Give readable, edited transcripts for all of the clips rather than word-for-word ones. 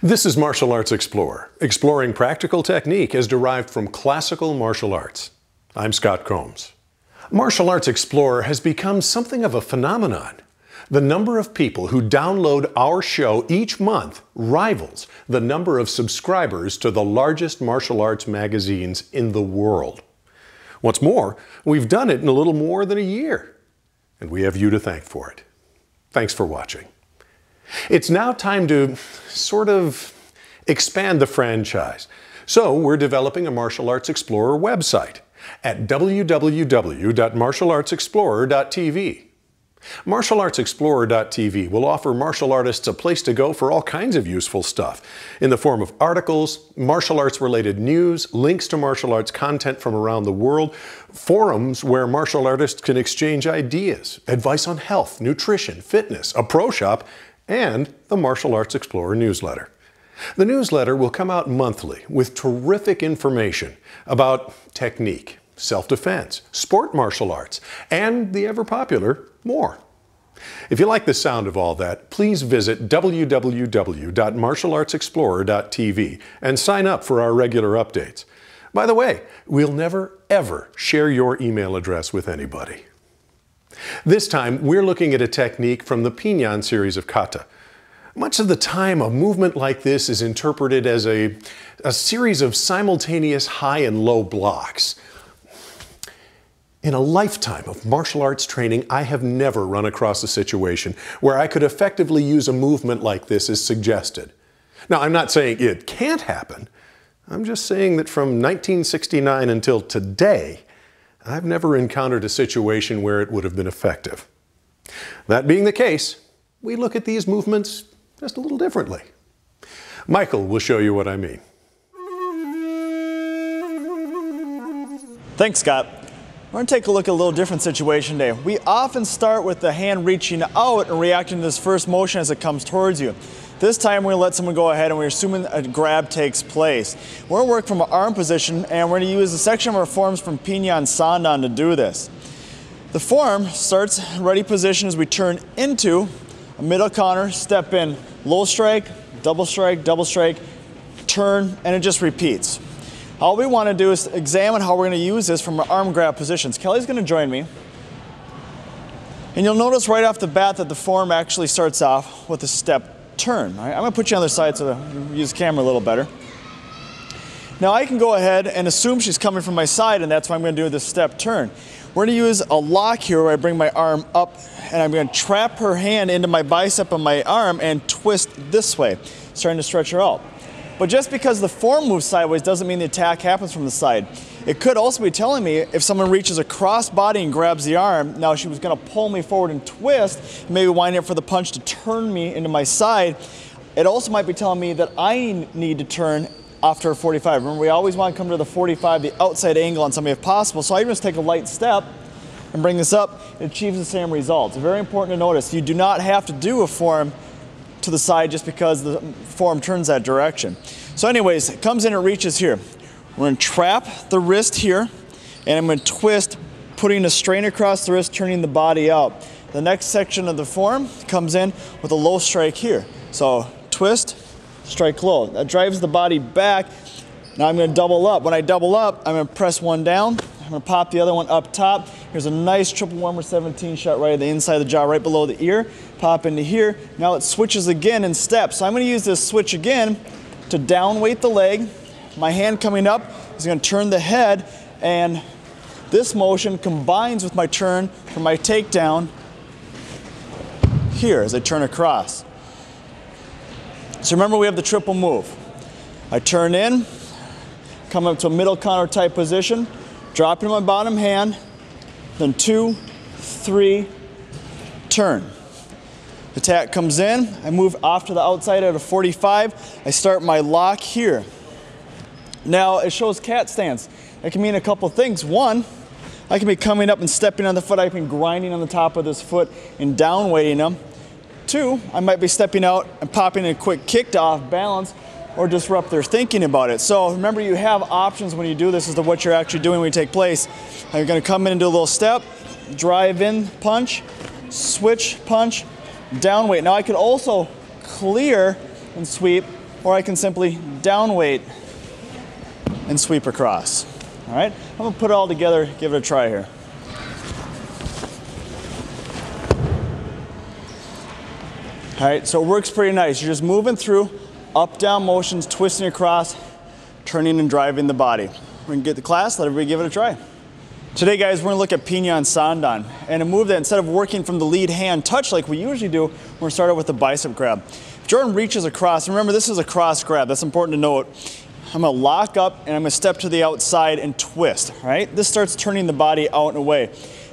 This is Martial Arts Explorer, exploring practical technique as derived from classical martial arts. I'm Scott Combs. Martial Arts Explorer has become something of a phenomenon. The number of people who download our show each month rivals the number of subscribers to the largest martial arts magazines in the world. What's more, we've done it in a little more than a year, and we have you to thank for it. Thanks for watching. It's now time to sort of expand the franchise. So we're developing a Martial Arts Explorer website at www.martialartsexplorer.tv. MartialArtsExplorer.tv will offer martial artists a place to go for all kinds of useful stuff in the form of articles, martial arts related news, links to martial arts content from around the world, forums where martial artists can exchange ideas, advice on health, nutrition, fitness, a pro shop, and the Martial Arts Explorer newsletter. The newsletter will come out monthly with terrific information about technique, self-defense, sport martial arts, and the ever-popular more. If you like the sound of all that, please visit www.martialartsexplorer.tv and sign up for our regular updates. By the way, we'll never, ever share your email address with anybody. This time, we're looking at a technique from the P31 series of kata. Much of the time, a movement like this is interpreted as a series of simultaneous high and low blocks. In a lifetime of martial arts training, I have never run across a situation where I could effectively use a movement like this as suggested. Now, I'm not saying it can't happen. I'm just saying that from 1969 until today, I've never encountered a situation where it would have been effective. That being the case, we look at these movements just a little differently. Michael will show you what I mean. Thanks, Scott. We're going to take a look at a little different situation today. We often start with the hand reaching out and reacting to this first motion as it comes towards you. This time we're going to let someone go ahead and we're assuming a grab takes place. We're going to work from an arm position and we're going to use a section of our forms from P31 Sandan to do this. The form starts ready position as we turn into a middle counter, step in, low strike, double strike, turn, and it just repeats. All we want to do is examine how we're going to use this from our arm grab positions. Kelly's going to join me. And you'll notice right off the bat that the form actually starts off with a step turn. All right, I'm going to put you on the other side so to use the camera a little better. Now I can go ahead and assume she's coming from my side, and that's why I'm going to do this step turn. We're going to use a lock here where I bring my arm up and I'm going to trap her hand into my bicep of my arm and twist this way, starting to stretch her out. But just because the form moves sideways doesn't mean the attack happens from the side. It could also be telling me if someone reaches across body and grabs the arm, now she was going to pull me forward and twist, maybe winding up for the punch to turn me into my side. It also might be telling me that I need to turn after a 45. Remember, we always want to come to the 45, the outside angle on somebody if possible. So I just take a light step and bring this up. It achieves the same results. Very important to notice, you do not have to do a form to the side just because the form turns that direction. So anyways, it comes in, it reaches here. We're going to trap the wrist here, and I'm going to twist, putting a strain across the wrist, turning the body out. The next section of the form comes in with a low strike here. So twist, strike low. That drives the body back. Now I'm going to double up. When I double up, I'm going to press one down. I'm going to pop the other one up top. Here's a nice triple warmer 17 shot right at the inside of the jaw, right below the ear. Pop into here. Now it switches again in steps. So I'm going to use this switch again to down weight the leg. My hand coming up is going to turn the head, and this motion combines with my turn for my takedown here as I turn across. So remember, we have the triple move. I turn in, come up to a middle counter type position, drop into my bottom hand, then 2, 3, turn. The attack comes in, I move off to the outside at a 45, I start my lock here. Now it shows cat stance. That can mean a couple things. One, I can be coming up and stepping on the foot, I can be grinding on the top of this foot and down weighting them. Two, I might be stepping out and popping a quick kick to off balance or disrupt their thinking about it. So remember, you have options when you do this as to what you're actually doing when you take place. You're going to come in and do a little step, drive in punch, switch punch, down weight. Now I could also clear and sweep or I can simply down weight and sweep across. All right, I'm gonna put it all together, give it a try here. All right, so it works pretty nice. You're just moving through up, down motions, twisting across, turning and driving the body. We're gonna get the class, let everybody give it a try. Today, guys, we're gonna look at Pinion Sandan, and a move that instead of working from the lead hand touch like we usually do, we're gonna start out with the bicep grab. If Jordan reaches across, remember this is a cross grab, that's important to note. I'm gonna lock up and I'm gonna step to the outside and twist, all right? This starts turning the body out and away.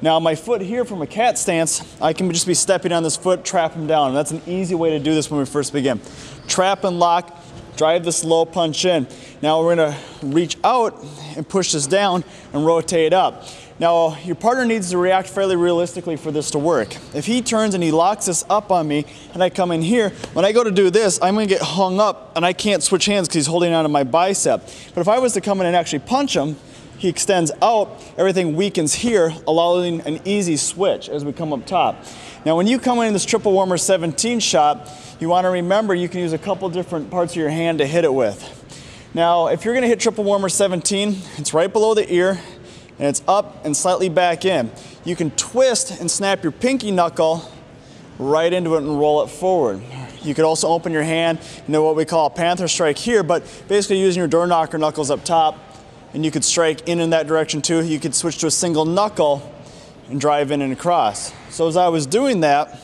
Now my foot here from a cat stance, I can just be stepping on this foot, trap him down. And that's an easy way to do this when we first begin. Trap and lock, drive this low punch in. Now we're gonna reach out and push this down and rotate up. Now your partner needs to react fairly realistically for this to work. If he turns and he locks this up on me and I come in here, when I go to do this, I'm gonna get hung up and I can't switch hands because he's holding onto my bicep. But if I was to come in and actually punch him, he extends out, everything weakens here, allowing an easy switch as we come up top. Now when you come in this triple warmer 17 shot, you want to remember you can use a couple different parts of your hand to hit it with. Now if you're going to hit triple warmer 17, it's right below the ear and it's up and slightly back in. You can twist and snap your pinky knuckle right into it and roll it forward. You could also open your hand into what we call a panther strike here, but basically using your door knocker knuckles up top, and you could strike in that direction too. You could switch to a single knuckle and drive in and across. So as I was doing that,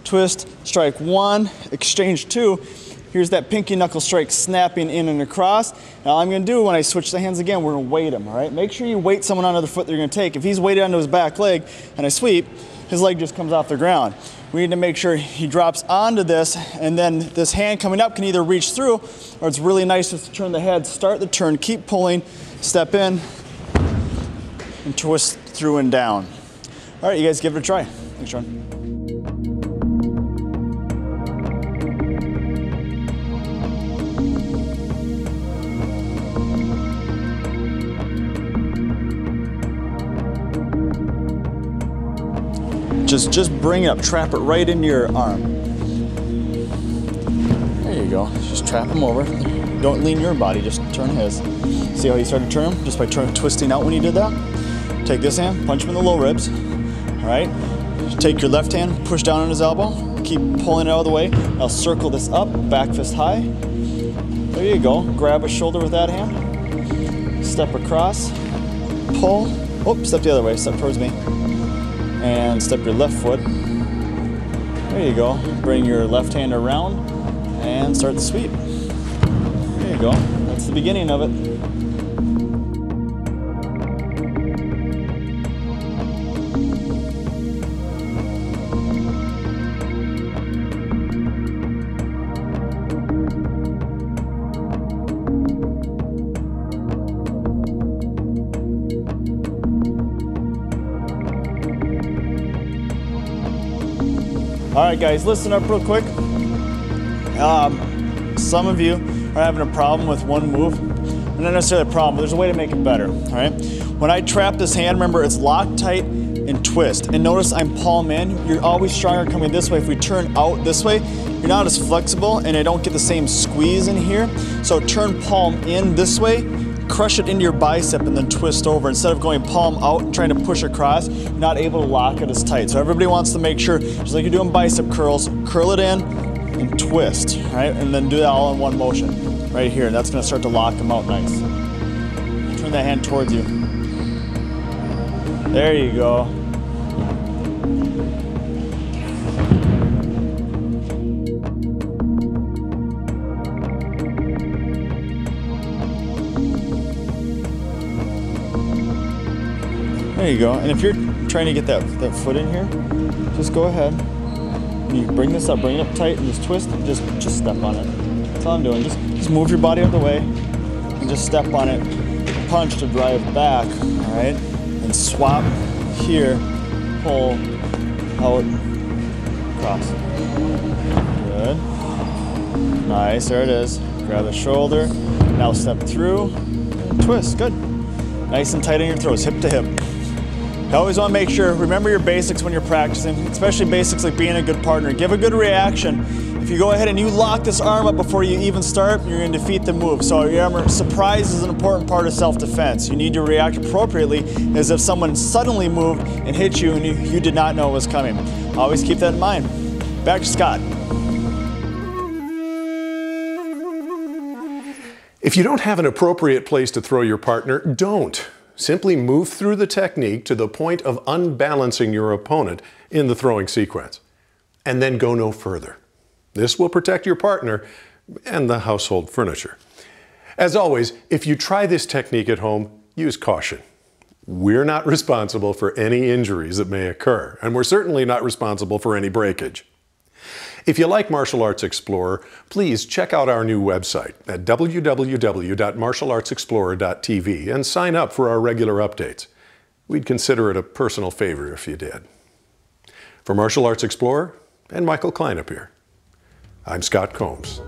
twist, strike one, exchange two, here's that pinky knuckle strike snapping in and across. Now all I'm gonna do when I switch the hands again, we're gonna weight him, all right? Make sure you weight someone onto the foot that you're gonna take. If he's weighted onto his back leg and I sweep, his leg just comes off the ground. We need to make sure he drops onto this, and then this hand coming up can either reach through, or it's really nice just to turn the head, start the turn, keep pulling, step in, and twist through and down. All right, you guys give it a try. Thanks, Sean. Just bring it up, trap it right into your arm. There you go, just trap him over. Don't lean your body, just turn his. See how you started to turn him? Just by twisting out when you did that? Take this hand, punch him in the low ribs. All right, take your left hand, push down on his elbow, keep pulling it out of the way. Now circle this up, back fist high. There you go, grab a shoulder with that hand. Step across, pull, oh, step the other way, step towards me. And step your left foot. There you go. Bring your left hand around and start the sweep. There you go. That's the beginning of it. All right, guys, listen up real quick. Some of you are having a problem with one move. Not necessarily a problem, but there's a way to make it better, all right? When I trap this hand, remember it's lock tight and twist. And notice I'm palm in. You're always stronger coming this way. If we turn out this way, you're not as flexible and I don't get the same squeeze in here. So turn palm in this way, crush it into your bicep and then twist over. Instead of going palm out and trying to push across, you're not able to lock it as tight. So everybody wants to make sure, just like you're doing bicep curls, curl it in and twist, right? And then do that all in one motion right here. And that's gonna start to lock them out nice. Turn that hand towards you. There you go. There you go. And if you're trying to get that foot in here, just go ahead. You bring this up, bring it up tight, and just twist. And just step on it. That's all I'm doing. Just move your body out of the way, and just step on it. Punch to drive back. All right, and swap here, pull out, cross. Good. Nice. There it is. Grab the shoulder. Now step through, and twist. Good. Nice and tight on your throws, hip to hip. You always want to make sure, remember your basics when you're practicing, especially basics like being a good partner. Give a good reaction. If you go ahead and you lock this arm up before you even start, you're going to defeat the move. So remember, surprise is an important part of self-defense. You need to react appropriately as if someone suddenly moved and hit you and you did not know it was coming. Always keep that in mind. Back to Scott. If you don't have an appropriate place to throw your partner, don't. Simply move through the technique to the point of unbalancing your opponent in the throwing sequence. And then go no further. This will protect your partner and the household furniture. As always, if you try this technique at home, use caution. We're not responsible for any injuries that may occur, and we're certainly not responsible for any breakage. If you like Martial Arts Explorer, please check out our new website at www.martialartsexplorer.tv and sign up for our regular updates. We'd consider it a personal favor if you did. For Martial Arts Explorer and Michael Klein up here, I'm Scott Combs.